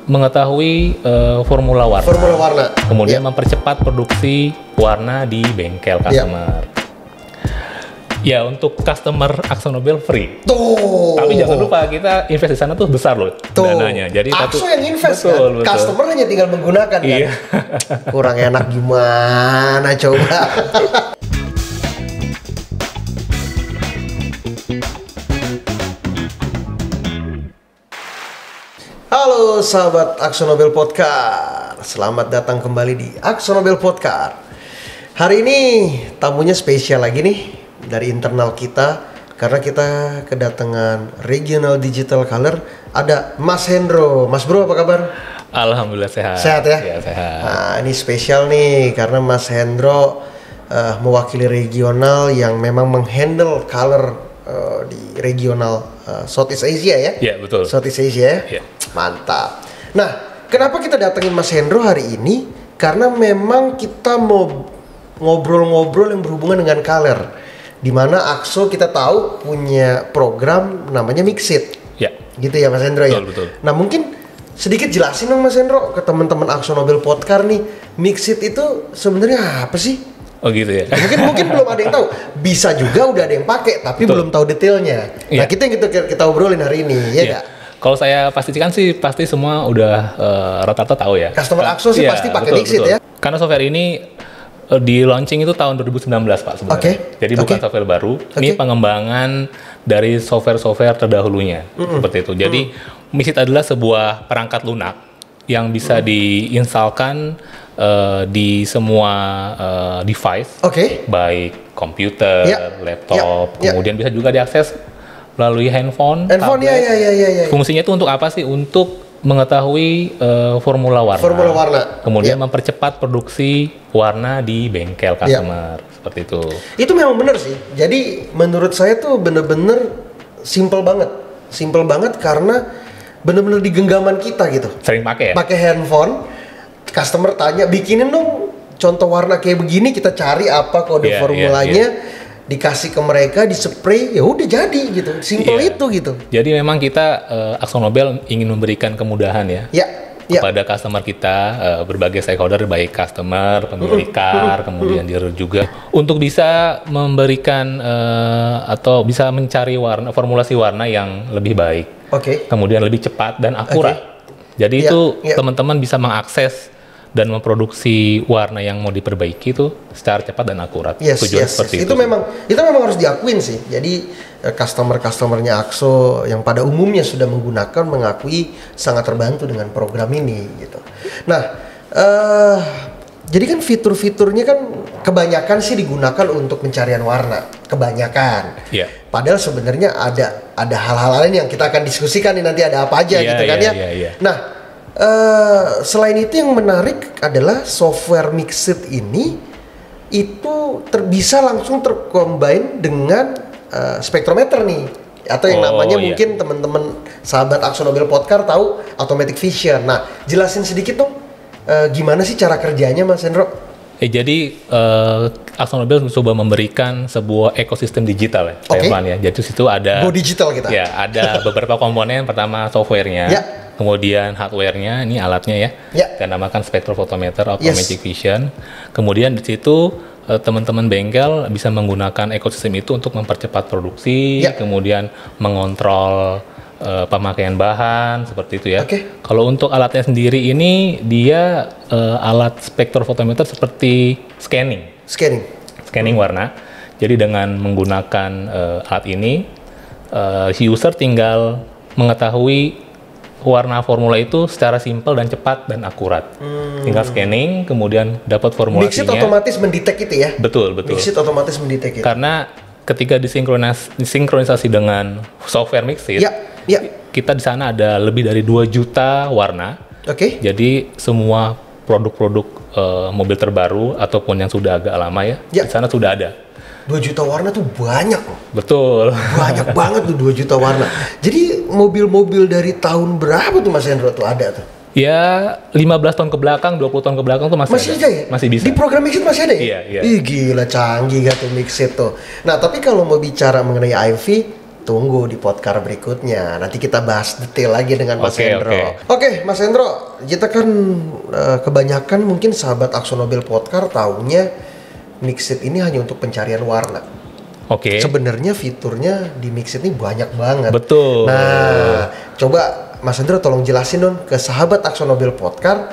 mengetahui formula warna. Formula warna. Kemudian mempercepat produksi warna di bengkel customer. Ya, untuk customer AkzoNobel free. Tuh. Tapi jangan lupa kita invest di sana tuh besar loh dananya. Jadi Akzo yang invest betul, kan? Customer hanya tinggal menggunakan kan? Iya. Kurang enak gimana coba? Halo sahabat AkzoNobel Podcast, selamat datang kembali di AkzoNobel Podcast. Hari ini tamunya spesial lagi nih dari internal kita, karena kita kedatangan Regional Digital Color. Ada Mas Hendro. Mas Bro, apa kabar? Alhamdulillah sehat. Sehat ya? Ya, sehat. Nah, ini spesial nih karena Mas Hendro mewakili regional yang memang menghandle color di regional Southeast Asia ya? Ya, betul. Southeast Asia ya? Ya. Mantap. Nah, kenapa kita datengin Mas Hendro hari ini? Karena memang kita mau ngobrol-ngobrol yang berhubungan dengan color. Dimana Akzo kita tahu punya program namanya Mixit. Ya. Gitu ya Mas Hendro ya? Betul. Nah, mungkin sedikit jelasin dong Mas Hendro ke teman-teman AkzoNobel Podcast nih, Mixit itu sebenarnya apa sih? Oh gitu ya. Mungkin belum ada yang tahu. Bisa juga udah ada yang pakai tapi Betul. belum tahu detailnya. Nah, Iya. kita obrolin hari ini, ya nggak? Kalau saya pastikan sih pasti semua udah rata-rata tahu ya. Customer Akzo sih Iya, pasti pakai betul, Mixit betul. ya. Karena software ini di launching itu tahun 2019 Pak sebenarnya. Oke. Jadi bukan software baru. Ini pengembangan dari software simple banget karena bener-bener di genggaman kita gitu. Sering pakai ya? Pakai handphone, customer tanya bikinin dong contoh warna kayak begini, kita cari apa kode Iya, formulanya, dikasih ke mereka, di spray, ya udah jadi gitu, simple Iya. itu gitu. Jadi memang kita AkzoNobel ingin memberikan kemudahan ya. Ya. Kepada customer kita, berbagai stakeholder, baik customer, pemilik car, kemudian dealer juga, untuk bisa memberikan atau bisa mencari formulasi warna yang lebih baik, Oke. kemudian lebih cepat dan akurat. Jadi Iya, itu iya. teman-teman bisa mengakses dan memproduksi warna yang mau diperbaiki itu secara cepat dan akurat. Tujuan seperti Itu memang harus diakuin sih. Jadi customer-customernya Akzo yang pada umumnya sudah menggunakan mengakui sangat terbantu dengan program ini gitu. Nah, jadi kan fitur-fiturnya kan kebanyakan sih digunakan untuk pencarian warna, kebanyakan. Iya. Padahal sebenarnya ada hal-hal lain yang kita akan diskusikan nih, nanti ada apa aja Iya, gitu kan iya, ya. iya. Nah, selain itu yang menarik adalah software Mixit ini itu bisa langsung tercombine dengan spektrometer nih, atau yang namanya iya. mungkin teman-teman sahabat AkzoNobel Podcast tahu automatic vision. Nah, jelasin sedikit dong gimana sih cara kerjanya Mas Hendro? Jadi AkzoNobel mencoba memberikan sebuah ekosistem digital ya, Pak Oke. Irfan ya. Jadi di situ ada Go digital kita. Ya, ada beberapa komponen. Pertama softwarenya, Ya. kemudian hardwarenya, ini alatnya ya. Ya. Kita namakan spektrophotometer automatic Yes. vision. Kemudian di situ teman-teman bengkel bisa menggunakan ekosistem itu untuk mempercepat produksi, Ya. kemudian mengontrol pemakaian bahan seperti itu ya. Oke. Kalau untuk alatnya sendiri ini dia alat spektrophotometer seperti scanning warna. Jadi dengan menggunakan alat ini, si user tinggal mengetahui warna formula itu secara simpel dan cepat dan akurat. Tinggal scanning, kemudian dapat formulasinya. Mixit otomatis mendetek itu ya. Betul. Mixit otomatis mendetek itu. Karena ketika disinkronisasi dengan software Mixit, Ya. kita di sana ada lebih dari 2 juta warna. Oke. Jadi semua produk-produk mobil terbaru ataupun yang sudah agak lama ya, Ya. di sana sudah ada. 2 juta warna tuh banyak loh. Betul. Banyak banget tuh 2 juta warna. Jadi mobil-mobil dari tahun berapa tuh Mas Hendro tuh ada tuh? Ya 15 tahun ke belakang, 20 tahun ke belakang tuh masih Masih ada ya? Masih bisa. Di program Mixit masih ada ya? Iya, iya. Ih gila canggih gak tuh Mixit tuh. Nah tapi kalau mau bicara mengenai IV, tunggu di podcast berikutnya. Nanti kita bahas detail lagi dengan Mas Hendro. Oke, Mas Hendro, kita kan kebanyakan mungkin sahabat AkzoNobel Podcast taunya Mixit ini hanya untuk pencarian warna. Sebenarnya fiturnya di Mixit ini banyak banget. Betul. Nah, coba Mas Hendro tolong jelasin dong ke sahabat AkzoNobel Podcast,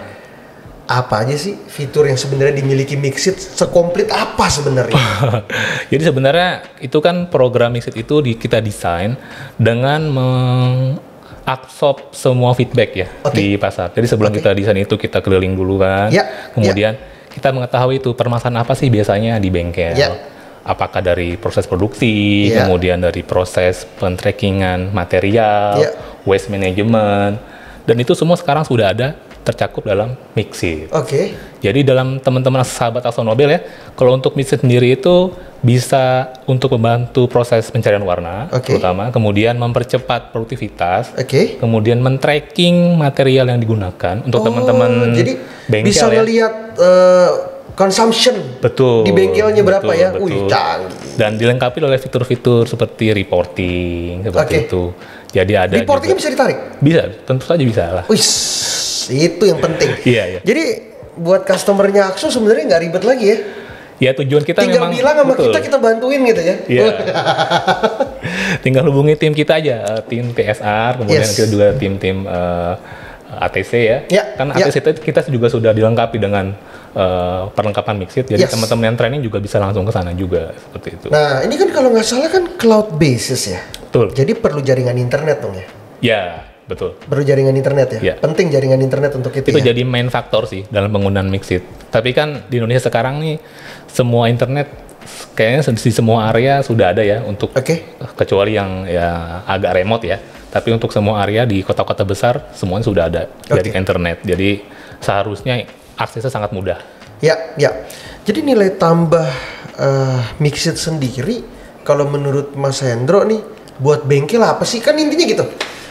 apa aja sih fitur yang sebenarnya dimiliki Mixit, sekomplit apa sebenarnya? Jadi sebenarnya itu kan program Mixit itu kita desain dengan mengabsorb semua feedback ya di pasar. Jadi sebelum kita desain itu kita keliling dulu kan, kemudian kita mengetahui itu permasalahan apa sih biasanya di bengkel. Apakah dari proses produksi, kemudian dari proses pentrackingan material, waste management, dan itu semua sekarang sudah ada tercakup dalam Mixit. Jadi dalam teman-teman sahabat AkzoNobel ya, kalau untuk Mixit sendiri itu bisa untuk membantu proses pencarian warna, terutama, kemudian mempercepat produktivitas, kemudian men-tracking material yang digunakan untuk teman-teman bengkel. Bisa ngelihat consumption di bengkelnya berapa ya? Wih, canggih. Dan dilengkapi oleh fitur-fitur seperti reporting, seperti itu. Jadi ada reportingnya bisa ditarik? Bisa, tentu saja bisa lah. Itu yang penting. Jadi buat customernya Akso sebenarnya nggak ribet lagi ya? Ya tujuan kita tinggal memang bilang sama kita bantuin gitu ya. Tinggal hubungi tim kita aja, tim TSR, kemudian kita juga tim-tim ATC ya. Kan ATC itu kita juga sudah dilengkapi dengan perlengkapan Mixit, jadi teman-teman yang training juga bisa langsung ke sana juga, seperti itu. Nah, ini kan kalau nggak salah kan cloud basis ya? Betul. Jadi perlu jaringan internet dong ya? Ya, betul. Perlu jaringan internet ya? Penting jaringan internet untuk itu ya? Jadi main faktor sih dalam penggunaan Mixit. Tapi kan di Indonesia sekarang nih, semua internet kayaknya di semua area sudah ada ya, untuk kecuali yang ya agak remote ya. Tapi untuk semua area di kota-kota besar, semuanya sudah ada jaringan internet. Jadi seharusnya aksesnya sangat mudah. Ya. Jadi nilai tambah Mixit sendiri, kalau menurut Mas Hendro nih, buat bengkel apa sih? Kan intinya gitu.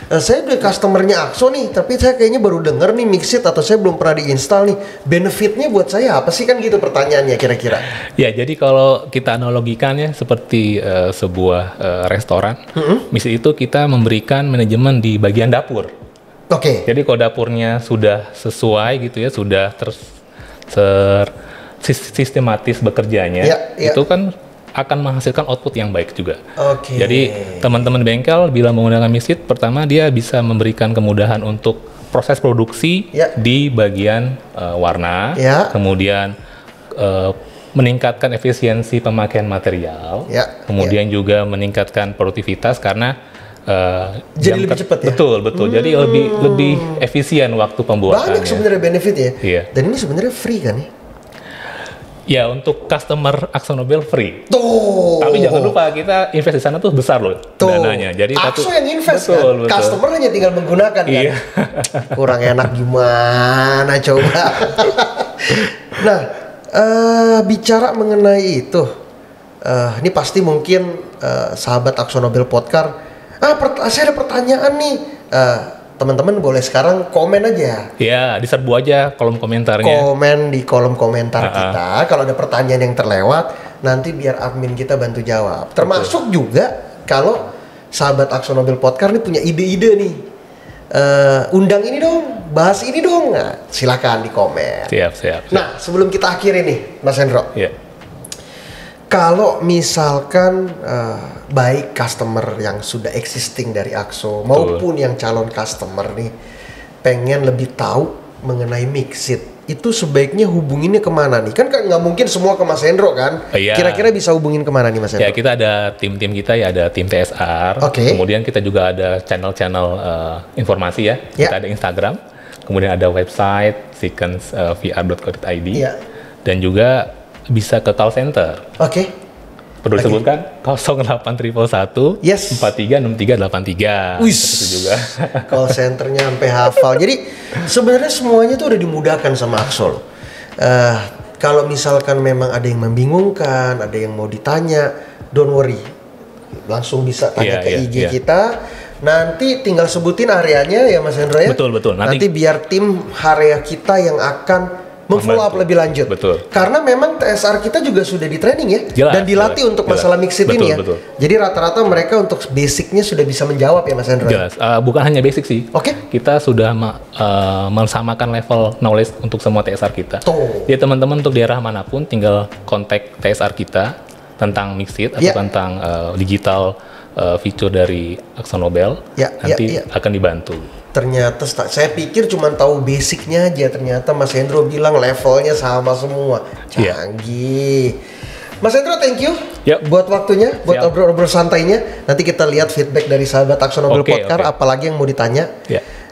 Saya udah customernya Akso nih, tapi saya kayaknya baru denger nih Mixit atau saya belum pernah diinstal nih. Benefitnya buat saya apa sih, kan gitu pertanyaannya kira-kira? Ya, jadi kalau kita analogikan ya seperti sebuah restoran, Mixit itu kita memberikan manajemen di bagian dapur. Jadi kalau dapurnya sudah sesuai gitu ya, sudah sistematis bekerjanya, itu kan akan menghasilkan output yang baik juga. Jadi teman-teman bengkel bila menggunakan Mixit, pertama dia bisa memberikan kemudahan untuk proses produksi di bagian warna, kemudian meningkatkan efisiensi pemakaian material, kemudian juga meningkatkan produktivitas karena jadi lebih cepat ya? Betul. Jadi lebih efisien waktu pembuatannya. Banyak sebenarnya benefit ya? Dan ini sebenarnya free kan ya? Ya, untuk customer AkzoNobel free. Tapi jangan lupa kita invest di sana tuh besar loh dananya. Jadi Akso yang invest kan? Customer hanya tinggal menggunakan kan? Kurang enak gimana coba? Nah, bicara mengenai itu, ini pasti mungkin sahabat AkzoNobel Podcast, saya ada pertanyaan nih. Teman-teman boleh sekarang komen aja. Ya, diserbu aja kolom komentarnya. Komen di kolom komentar kita. Kalau ada pertanyaan yang terlewat, nanti biar admin kita bantu jawab. Termasuk juga kalau sahabat AkzoNobel Podcast nih punya ide-ide nih. Undang ini dong, bahas ini dong. Nah, silakan di komen. Siap. Nah, sebelum kita akhiri nih, Mas Hendro. Kalau misalkan baik customer yang sudah existing dari Akso maupun yang calon customer nih pengen lebih tahu mengenai Mixit, itu sebaiknya hubunginnya kemana nih? Kan nggak mungkin semua ke Mas Hendro kan? Kira-kira bisa hubungin kemana nih Mas Hendro? Ya, kita ada tim-tim kita ya, ada tim TSR. Kemudian kita juga ada channel-channel informasi ya. Kita ada Instagram, kemudian ada website sequencevr.co.id, dan juga bisa ke call center. Perlu disebutkan 08111 436383. Itu juga. Call centernya sampai hafal. Jadi sebenarnya semuanya tuh udah dimudahkan sama Akso. Kalau misalkan memang ada yang membingungkan, ada yang mau ditanya, don't worry, langsung bisa tanya ke IG kita. Nanti tinggal sebutin areanya ya Mas Hendro ya. Betul. Nanti biar tim area kita yang akan memfollow up lebih lanjut. Betul. Karena memang TSR kita juga sudah di training ya, Jelas, dan dilatih untuk masalah mixed ini ya. Betul. Jadi rata-rata mereka untuk basicnya sudah bisa menjawab ya Mas Hendro. Jelas. Bukan hanya basic sih. Oke. Kita sudah mensamakan level knowledge untuk semua TSR kita. Jadi teman-teman untuk daerah manapun tinggal kontak TSR kita tentang mixed atau tentang digital fitur dari AkzoNobel, nanti akan dibantu. Ternyata saya pikir cuma tahu basicnya aja, ternyata Mas Hendro bilang levelnya sama semua. Canggih. Mas Hendro, thank you buat waktunya, buat obrol-obrol santainya. Nanti kita lihat feedback dari sahabat AkzoNobel Podcast, apalagi yang mau ditanya.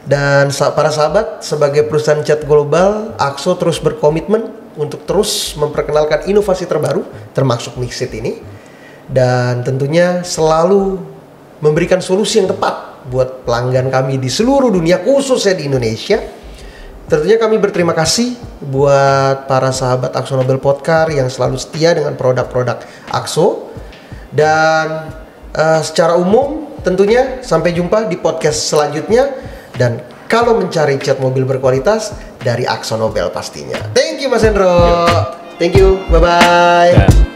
Dan para sahabat, sebagai perusahaan cat global, Akzo terus berkomitmen untuk terus memperkenalkan inovasi terbaru, termasuk mixed ini. Dan tentunya selalu memberikan solusi yang tepat buat pelanggan kami di seluruh dunia, khususnya di Indonesia. Tentunya kami berterima kasih buat para sahabat AkzoNobel Podcast yang selalu setia dengan produk-produk Akzo. Dan secara umum tentunya sampai jumpa di podcast selanjutnya. Dan kalau mencari cat mobil berkualitas, dari AkzoNobel pastinya. Thank you Mas Hendro. Thank you, bye-bye.